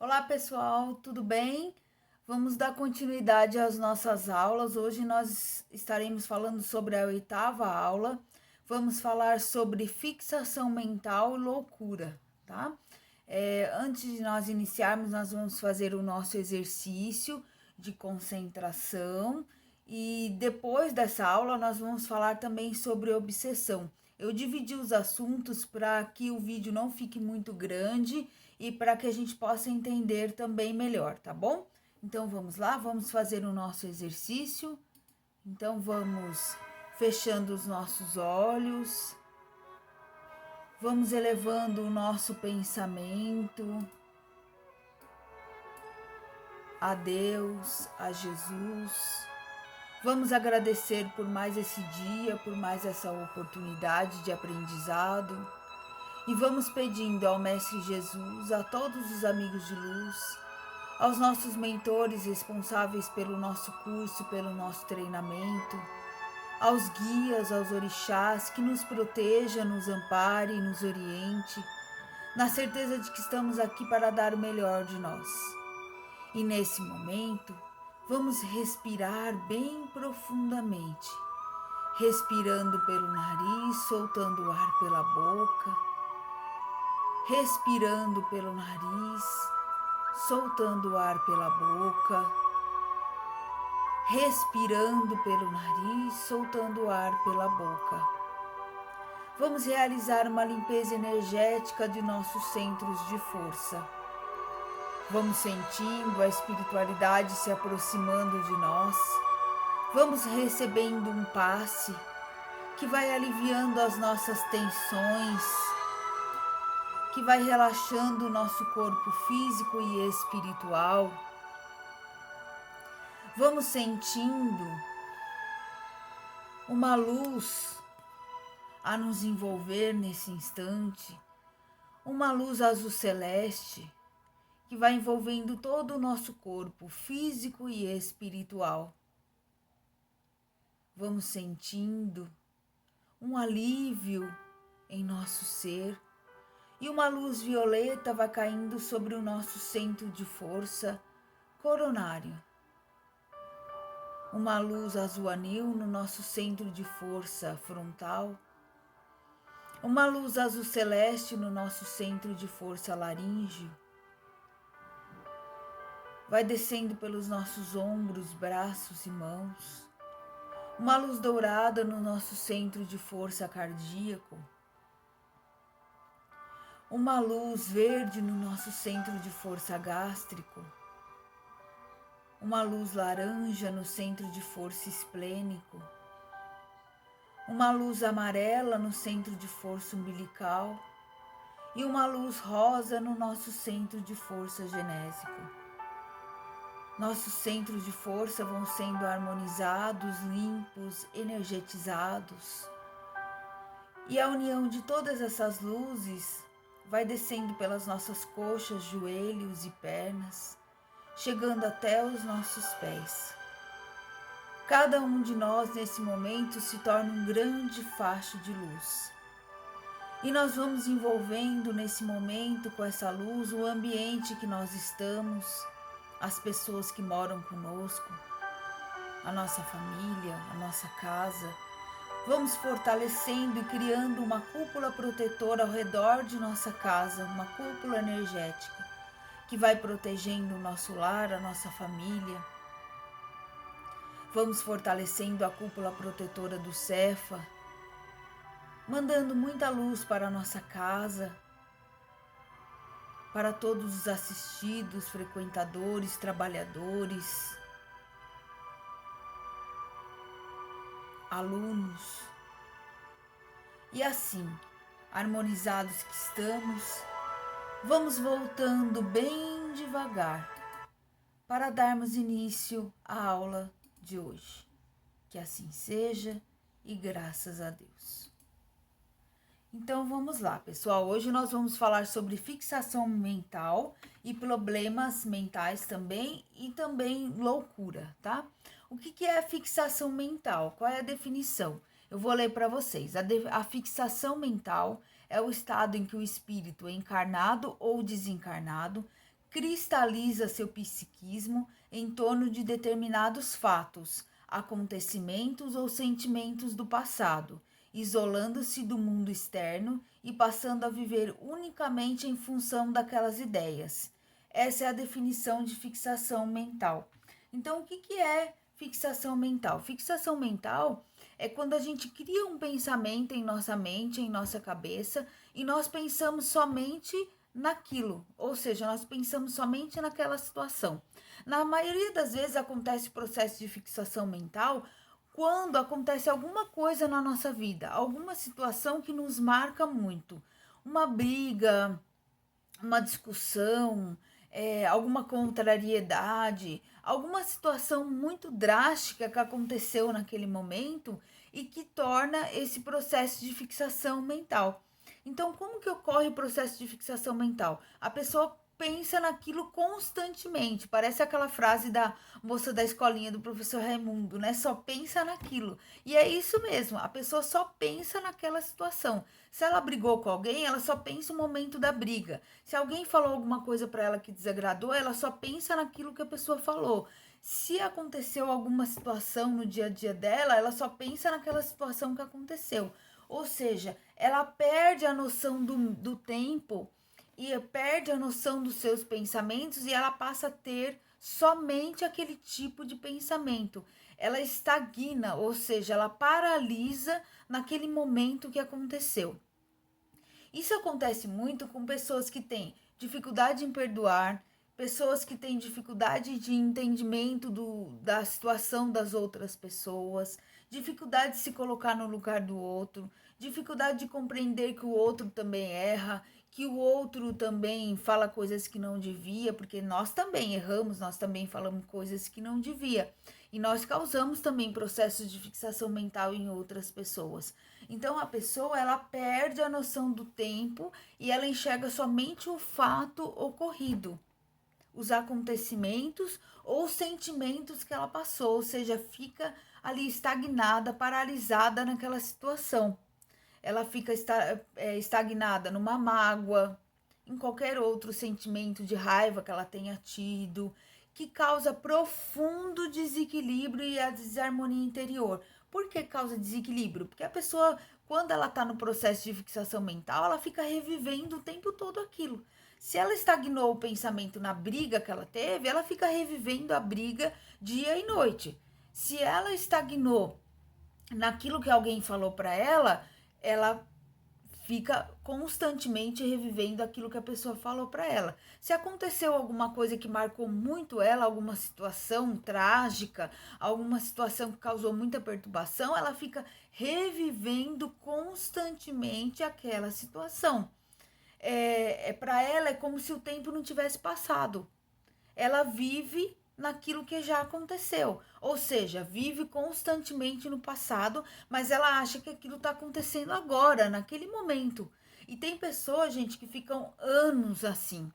Olá pessoal, tudo bem? Vamos dar continuidade às nossas aulas. Hoje nós estaremos falando sobre a oitava aula. Vamos falar sobre fixação mental e loucura, tá? Antes de nós iniciarmos, nós vamos fazer o nosso exercício de concentração e depois dessa aula nós vamos falar também sobre obsessão. Eu dividi os assuntos para que o vídeo não fique muito grande e para que a gente possa entender também melhor, tá bom? Então vamos lá, vamos fazer o nosso exercício. Então vamos fechando os nossos olhos, vamos elevando o nosso pensamento a Deus, a Jesus. Vamos agradecer por mais esse dia, por mais essa oportunidade de aprendizado. E vamos pedindo ao Mestre Jesus, a todos os amigos de luz, aos nossos mentores responsáveis pelo nosso curso, pelo nosso treinamento, aos guias, aos orixás, que nos proteja, nos ampare e nos oriente, na certeza de que estamos aqui para dar o melhor de nós. E nesse momento, vamos respirar bem profundamente, respirando pelo nariz, soltando o ar pela boca, respirando pelo nariz, soltando o ar pela boca, respirando pelo nariz, soltando o ar pela boca. Vamos realizar uma limpeza energética de nossos centros de força. Vamos sentindo a espiritualidade se aproximando de nós. Vamos recebendo um passe que vai aliviando as nossas tensões, que vai relaxando o nosso corpo físico e espiritual. Vamos sentindo uma luz a nos envolver nesse instante, uma luz azul celeste que vai envolvendo todo o nosso corpo físico e espiritual. Vamos sentindo um alívio em nosso ser e uma luz violeta vai caindo sobre o nosso centro de força coronário. Uma luz azul anil no nosso centro de força frontal. Uma luz azul celeste no nosso centro de força laríngeo. Vai descendo pelos nossos ombros, braços e mãos. Uma luz dourada no nosso centro de força cardíaco. Uma luz verde no nosso centro de força gástrico. Uma luz laranja no centro de força esplênico. Uma luz amarela no centro de força umbilical. E uma luz rosa no nosso centro de força genésico. Nossos centros de força vão sendo harmonizados, limpos, energetizados. E a união de todas essas luzes vai descendo pelas nossas coxas, joelhos e pernas, chegando até os nossos pés. Cada um de nós nesse momento se torna um grande facho de luz. E nós vamos envolvendo nesse momento com essa luz o ambiente que nós estamos, as pessoas que moram conosco, a nossa família, a nossa casa. Vamos fortalecendo e criando uma cúpula protetora ao redor de nossa casa, uma cúpula energética que vai protegendo o nosso lar, a nossa família. Vamos fortalecendo a cúpula protetora do Cefa, mandando muita luz para a nossa casa, para todos os assistidos, frequentadores, trabalhadores, alunos. E assim, harmonizados que estamos, vamos voltando bem devagar para darmos início à aula de hoje. Que assim seja e graças a Deus. Então vamos lá, pessoal. Hoje nós vamos falar sobre fixação mental e problemas mentais também e também loucura, tá? O que é fixação mental? Qual é a definição? Eu vou ler para vocês. A fixação mental é o estado em que o espírito, encarnado ou desencarnado, cristaliza seu psiquismo em torno de determinados fatos, acontecimentos ou sentimentos do passado, isolando-se do mundo externo e passando a viver unicamente em função daquelas ideias. Essa é a definição de fixação mental. Então, o que é fixação mental? Fixação mental é quando a gente cria um pensamento em nossa mente, em nossa cabeça, e nós pensamos somente naquilo, ou seja, nós pensamos somente naquela situação. Na maioria das vezes acontece o processo de fixação mental quando acontece alguma coisa na nossa vida, alguma situação que nos marca muito. Uma briga, uma discussão, alguma contrariedade, alguma situação muito drástica que aconteceu naquele momento e que torna esse processo de fixação mental. Então, como que ocorre o processo de fixação mental? A pessoa pensa naquilo constantemente. Parece aquela frase da moça da escolinha do professor Raimundo, né? Só pensa naquilo. E é isso mesmo, a pessoa só pensa naquela situação. Se ela brigou com alguém, ela só pensa no momento da briga. Se alguém falou alguma coisa para ela que desagradou, ela só pensa naquilo que a pessoa falou. Se aconteceu alguma situação no dia a dia dela, ela só pensa naquela situação que aconteceu. Ou seja, ela perde a noção do tempo e perde a noção dos seus pensamentos e ela passa a ter somente aquele tipo de pensamento. Ela estagna, ou seja, ela paralisa naquele momento que aconteceu. Isso acontece muito com pessoas que têm dificuldade em perdoar, pessoas que têm dificuldade de entendimento da situação das outras pessoas, dificuldade de se colocar no lugar do outro, dificuldade de compreender que o outro também erra, que o outro também fala coisas que não devia, porque nós também erramos, nós também falamos coisas que não devia. E nós causamos também processos de fixação mental em outras pessoas. Então a pessoa ela perde a noção do tempo e ela enxerga somente o fato ocorrido, os acontecimentos ou sentimentos que ela passou, ou seja, fica ali estagnada, paralisada naquela situação. Ela fica estagnada numa mágoa, em qualquer outro sentimento de raiva que ela tenha tido, que causa profundo desequilíbrio e a desarmonia interior. Por que causa desequilíbrio? Porque a pessoa, quando ela está no processo de fixação mental, ela fica revivendo o tempo todo aquilo. Se ela estagnou o pensamento na briga que ela teve, ela fica revivendo a briga dia e noite. Se ela estagnou naquilo que alguém falou para ela fica constantemente revivendo aquilo que a pessoa falou para ela. Se aconteceu alguma coisa que marcou muito ela, alguma situação trágica, alguma situação que causou muita perturbação, ela fica revivendo constantemente aquela situação. Para ela é como se o tempo não tivesse passado. Ela vive naquilo que já aconteceu, ou seja, vive constantemente no passado, mas ela acha que aquilo está acontecendo agora, naquele momento. E tem pessoas, gente, que ficam anos assim.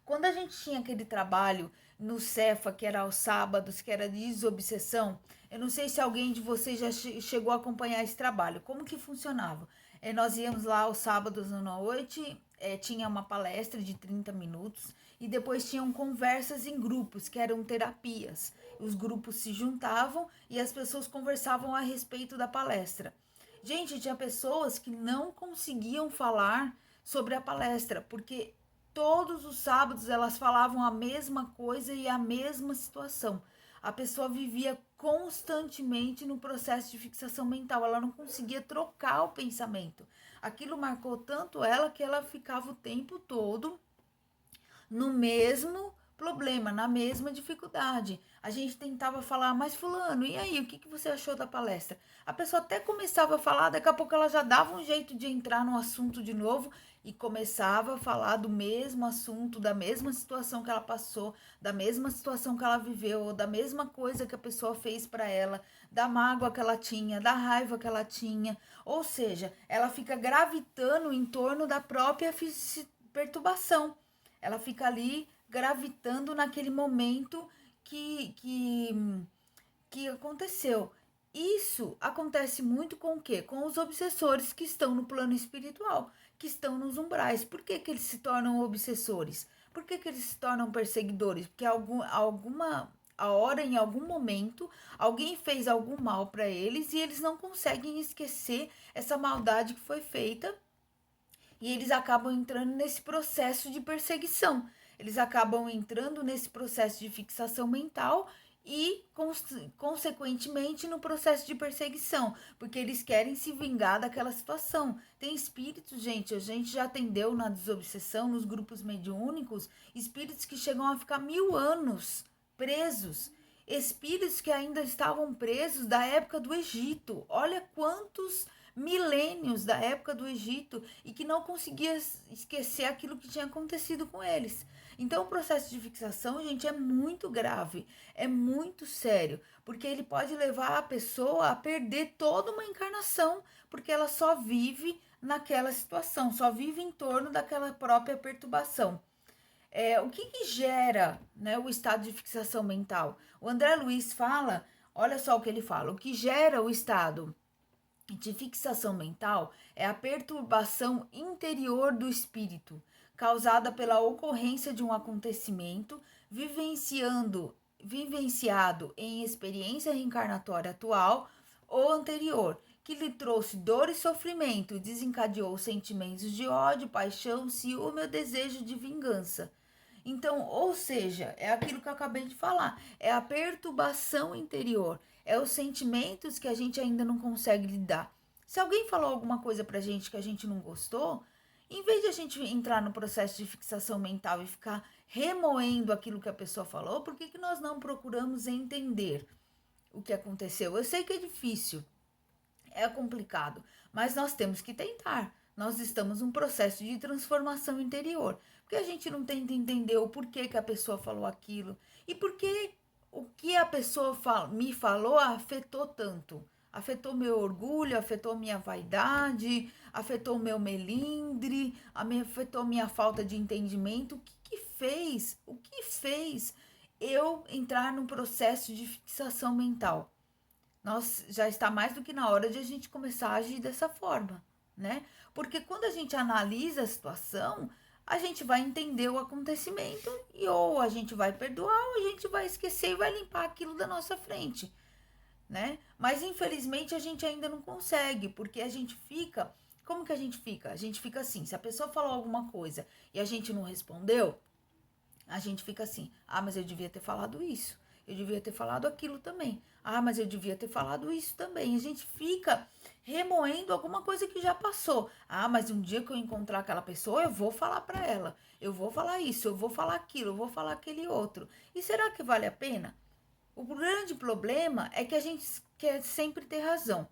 Quando a gente tinha aquele trabalho no Cefa, que era aos sábados, que era de desobsessão, eu não sei se alguém de vocês já chegou a acompanhar esse trabalho. Como que funcionava? Nós íamos lá aos sábados na noite, tinha uma palestra de 30 minutos e depois tinham conversas em grupos, que eram terapias. Os grupos se juntavam e as pessoas conversavam a respeito da palestra. Gente, tinha pessoas que não conseguiam falar sobre a palestra, porque todos os sábados elas falavam a mesma coisa e a mesma situação. A pessoa vivia constantemente no processo de fixação mental, ela não conseguia trocar o pensamento. Aquilo marcou tanto ela que ela ficava o tempo todo no mesmo problema, na mesma dificuldade. A gente tentava falar, mas fulano, e aí, o que você achou da palestra? A pessoa até começava a falar, daqui a pouco ela já dava um jeito de entrar no assunto de novo e começava a falar do mesmo assunto, da mesma situação que ela passou, da mesma situação que ela viveu, da mesma coisa que a pessoa fez para ela, da mágoa que ela tinha, da raiva que ela tinha. Ou seja, ela fica gravitando em torno da própria perturbação. Ela fica ali gravitando naquele momento que aconteceu. Isso acontece muito com o quê? Com os obsessores que estão no plano espiritual, que estão nos umbrais. Por que eles se tornam obsessores? Por que eles se tornam perseguidores? Porque a hora, em algum momento, alguém fez algum mal para eles e eles não conseguem esquecer essa maldade que foi feita e eles acabam entrando nesse processo de perseguição. Eles acabam entrando nesse processo de fixação mental e, consequentemente, no processo de perseguição, porque eles querem se vingar daquela situação. Tem espíritos, gente, a gente já atendeu na desobsessão, nos grupos mediúnicos, espíritos que chegam a ficar 1000 anos presos, espíritos que ainda estavam presos da época do Egito. Olha quantos milênios da época do Egito e que não conseguia esquecer aquilo que tinha acontecido com eles. Então, o processo de fixação, gente, é muito grave, é muito sério, porque ele pode levar a pessoa a perder toda uma encarnação, porque ela só vive naquela situação, só vive em torno daquela própria perturbação. O que gera, né, o estado de fixação mental? O André Luiz fala, olha só o que ele fala, o que gera o estado de fixação mental é a perturbação interior do espírito, causada pela ocorrência de um acontecimento vivenciado em experiência reencarnatória atual ou anterior, que lhe trouxe dor e sofrimento, desencadeou sentimentos de ódio, paixão, ciúme ou desejo de vingança. Então, ou seja, é aquilo que eu acabei de falar, é a perturbação interior, é os sentimentos que a gente ainda não consegue lidar. Se alguém falou alguma coisa pra gente que a gente não gostou, em vez de a gente entrar no processo de fixação mental e ficar remoendo aquilo que a pessoa falou, por que nós não procuramos entender o que aconteceu? Eu sei que é difícil, é complicado, mas nós temos que tentar. Nós estamos num processo de transformação interior, porque a gente não tenta entender o porquê que a pessoa falou aquilo e por que o que a pessoa me falou afetou tanto. Afetou meu orgulho, afetou minha vaidade, afetou meu melindre, afetou minha falta de entendimento. O que fez eu entrar num processo de fixação mental? Nós já está mais do que na hora de a gente começar a agir dessa forma, né? Porque quando a gente analisa a situação, a gente vai entender o acontecimento e ou a gente vai perdoar ou a gente vai esquecer e vai limpar aquilo da nossa frente, né? Mas infelizmente a gente ainda não consegue, porque a gente fica, como que a gente fica? A gente fica assim, se a pessoa falou alguma coisa e a gente não respondeu, a gente fica assim, mas eu devia ter falado isso, eu devia ter falado aquilo também, mas eu devia ter falado isso também. A gente fica remoendo alguma coisa que já passou. Mas um dia que eu encontrar aquela pessoa, eu vou falar para ela, eu vou falar isso, eu vou falar aquilo, eu vou falar aquele outro. E será que vale a pena? O grande problema é que a gente quer sempre ter razão,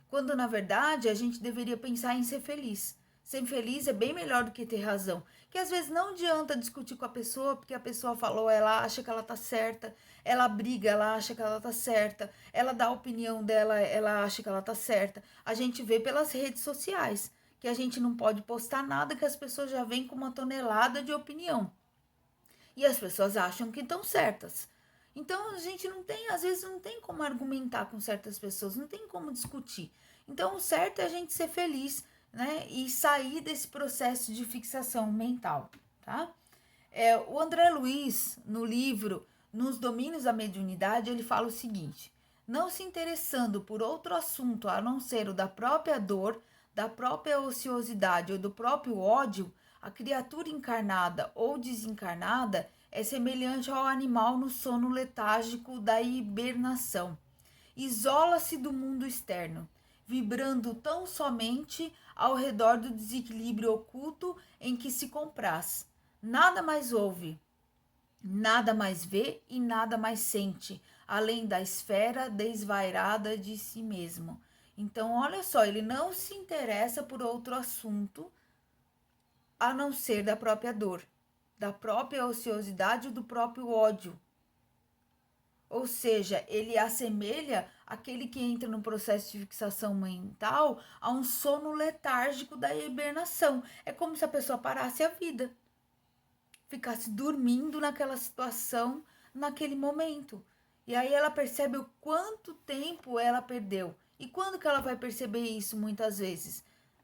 quando na verdade a gente deveria pensar em ser feliz. Ser feliz é bem melhor do que ter razão. Que às vezes não adianta discutir com a pessoa, porque a pessoa falou, ela acha que ela tá certa, ela briga, ela acha que ela tá certa, ela dá a opinião dela, ela acha que ela tá certa. A gente vê pelas redes sociais que a gente não pode postar nada, que as pessoas já vêm com uma tonelada de opinião. E as pessoas acham que estão certas. Então a gente não tem, às vezes não tem como argumentar com certas pessoas, não tem como discutir. Então o certo é a gente ser feliz, né? E sair desse processo de fixação mental, tá? O André Luiz, no livro Nos Domínios da Mediunidade, ele fala o seguinte: não se interessando por outro assunto a não ser o da própria dor, da própria ociosidade ou do próprio ódio, a criatura encarnada ou desencarnada é semelhante ao animal no sono letárgico da hibernação. Isola-se do mundo externo, vibrando tão somente ao redor do desequilíbrio oculto em que se compraz. Nada mais ouve, nada mais vê e nada mais sente, além da esfera desvairada de si mesmo. Então, olha só, ele não se interessa por outro assunto a não ser da própria dor, da própria ociosidade e do próprio ódio. Ou seja, ele assemelha aquele que entra no processo de fixação mental a um sono letárgico da hibernação. É como se a pessoa parasse a vida, ficasse dormindo naquela situação, naquele momento. E aí ela percebe o quanto tempo ela perdeu. E quando que ela vai perceber isso muitas vezes?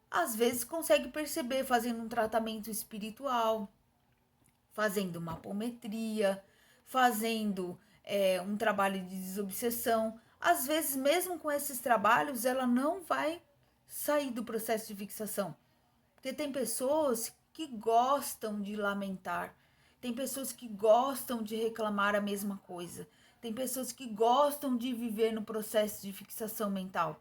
Às vezes consegue perceber fazendo um tratamento espiritual, fazendo mapometria, fazendo um trabalho de desobsessão. Às vezes, mesmo com esses trabalhos, ela não vai sair do processo de fixação. Porque tem pessoas que gostam de lamentar, tem pessoas que gostam de reclamar a mesma coisa, tem pessoas que gostam de viver no processo de fixação mental.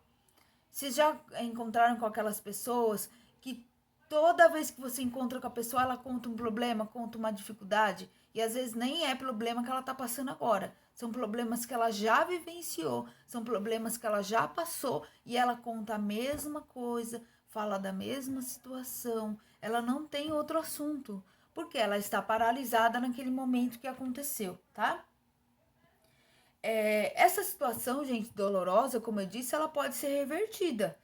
Vocês já encontraram com aquelas pessoas que toda vez que você encontra com a pessoa, ela conta um problema, conta uma dificuldade, e às vezes nem é problema que ela está passando agora. São problemas que ela já vivenciou, são problemas que ela já passou, e ela conta a mesma coisa, fala da mesma situação, ela não tem outro assunto, porque ela está paralisada naquele momento que aconteceu, tá? Essa situação, gente, dolorosa, como eu disse, ela pode ser revertida,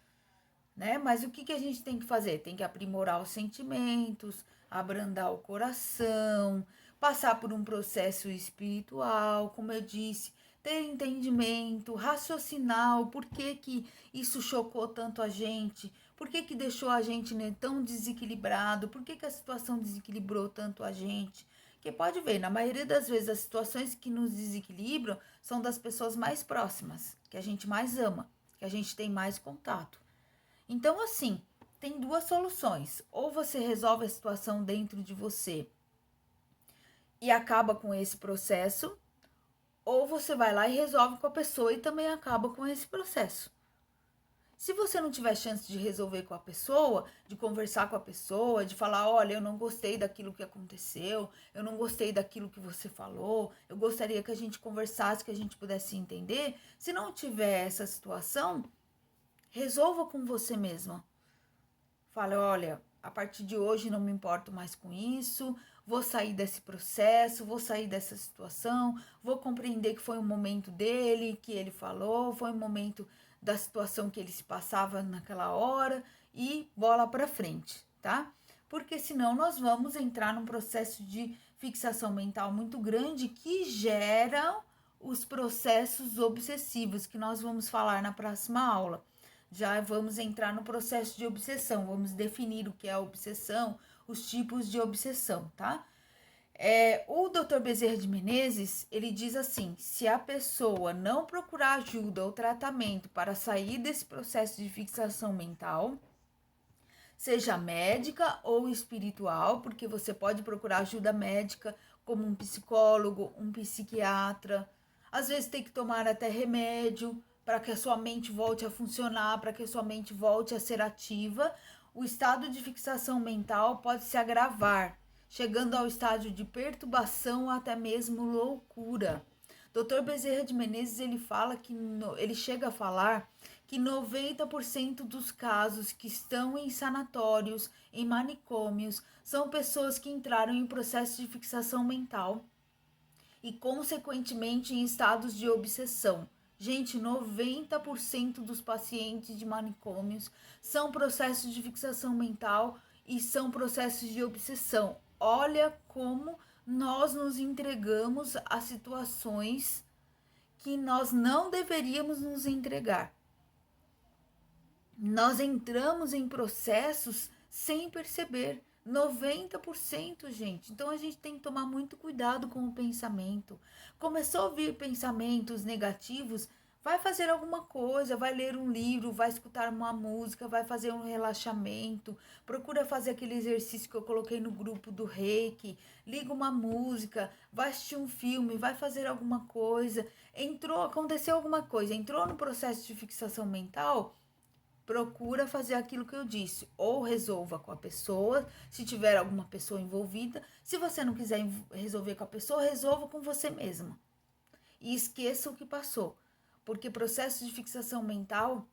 né? Mas o que a gente tem que fazer? Tem que aprimorar os sentimentos, abrandar o coração, passar por um processo espiritual, como eu disse, ter entendimento, raciocinar o porquê que isso chocou tanto a gente, por que deixou a gente, né, tão desequilibrado, por que a situação desequilibrou tanto a gente. Porque pode ver, na maioria das vezes as situações que nos desequilibram são das pessoas mais próximas, que a gente mais ama, que a gente tem mais contato. Então, assim, tem duas soluções. Ou você resolve a situação dentro de você e acaba com esse processo, ou você vai lá e resolve com a pessoa e também acaba com esse processo. Se você não tiver chance de resolver com a pessoa, de conversar com a pessoa, de falar, olha, eu não gostei daquilo que aconteceu, eu não gostei daquilo que você falou, eu gostaria que a gente conversasse, que a gente pudesse entender. Se não tiver essa situação, resolva com você mesma. Fale, olha, a partir de hoje não me importo mais com isso, vou sair desse processo, vou sair dessa situação, vou compreender que foi um momento dele, que ele falou, foi um momento da situação que ele se passava naquela hora e bola para frente, tá? Porque senão nós vamos entrar num processo de fixação mental muito grande que gera os processos obsessivos que nós vamos falar na próxima aula. Já vamos entrar no processo de obsessão, vamos definir o que é a obsessão, os tipos de obsessão, tá? O Dr. Bezerra de Menezes, ele diz assim, se a pessoa não procurar ajuda ou tratamento para sair desse processo de fixação mental, seja médica ou espiritual, porque você pode procurar ajuda médica, como um psicólogo, um psiquiatra, às vezes tem que tomar até remédio, para que a sua mente volte a funcionar, para que a sua mente volte a ser ativa, o estado de fixação mental pode se agravar, chegando ao estágio de perturbação ou até mesmo loucura. Dr. Bezerra de Menezes, ele chega a falar que 90% dos casos que estão em sanatórios, em manicômios, são pessoas que entraram em processo de fixação mental e, consequentemente, em estados de obsessão. Gente, 90% dos pacientes de manicômios são processos de fixação mental e são processos de obsessão. Olha como nós nos entregamos a situações que nós não deveríamos nos entregar. Nós entramos em processos sem perceber. 90%, gente. Então a gente tem que tomar muito cuidado com o pensamento. Começou a vir pensamentos negativos, vai fazer alguma coisa, vai ler um livro, vai escutar uma música, vai fazer um relaxamento, procura fazer aquele exercício que eu coloquei no grupo do Reiki, liga uma música, vai assistir um filme, vai fazer alguma coisa. Aconteceu alguma coisa, entrou no processo de fixação mental, procura fazer aquilo que eu disse, ou resolva com a pessoa, se tiver alguma pessoa envolvida. Se você não quiser resolver com a pessoa, resolva com você mesma. E esqueça o que passou, porque processo de fixação mental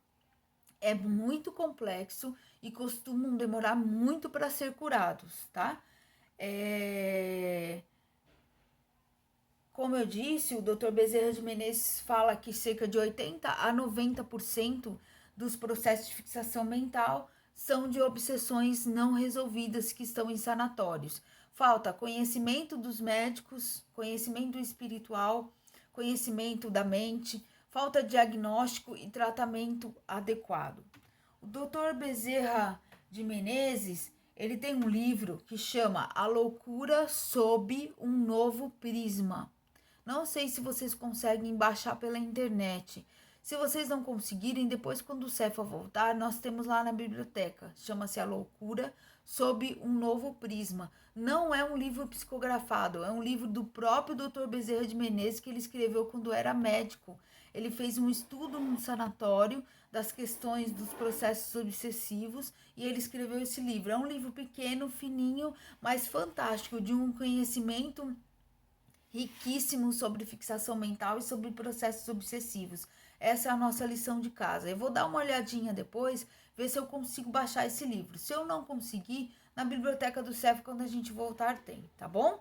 é muito complexo e costumam demorar muito para ser curados, tá? Como eu disse, o Dr. Bezerra de Menezes fala que cerca de 80 a 90% dos processos de fixação mental são de obsessões não resolvidas que estão em sanatórios. Falta conhecimento dos médicos, conhecimento espiritual, conhecimento da mente, falta diagnóstico e tratamento adequado. O Dr. Bezerra de Menezes, ele tem um livro que chama A Loucura sob um Novo Prisma. Não sei se vocês conseguem baixar pela internet. Se vocês não conseguirem, depois quando o Cefa voltar, nós temos lá na biblioteca. Chama-se A Loucura sob um Novo Prisma. Não é um livro psicografado, é um livro do próprio Dr. Bezerra de Menezes que ele escreveu quando era médico. Ele fez um estudo num sanatório das questões dos processos obsessivos e ele escreveu esse livro. É um livro pequeno, fininho, mas fantástico, de um conhecimento riquíssimo sobre fixação mental e sobre processos obsessivos. Essa é a nossa lição de casa. Eu vou dar uma olhadinha depois, ver se eu consigo baixar esse livro. Se eu não conseguir, na biblioteca do CEF, quando a gente voltar, tem, tá bom?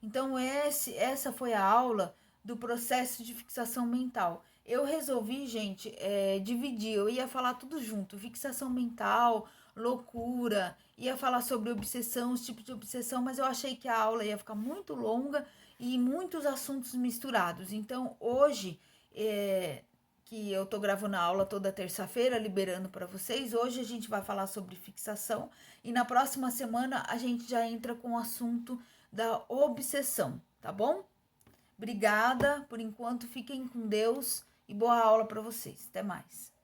Então, essa foi a aula do processo de fixação mental. Eu resolvi, gente, dividir. Eu ia falar tudo junto: fixação mental, loucura, ia falar sobre obsessão, os tipos de obsessão, mas eu achei que a aula ia ficar muito longa e muitos assuntos misturados. Então, hoje, que eu tô gravando a aula toda terça-feira, liberando para vocês, hoje a gente vai falar sobre fixação e na próxima semana a gente já entra com o assunto da obsessão, tá bom? Obrigada, por enquanto, fiquem com Deus e boa aula para vocês. Até mais.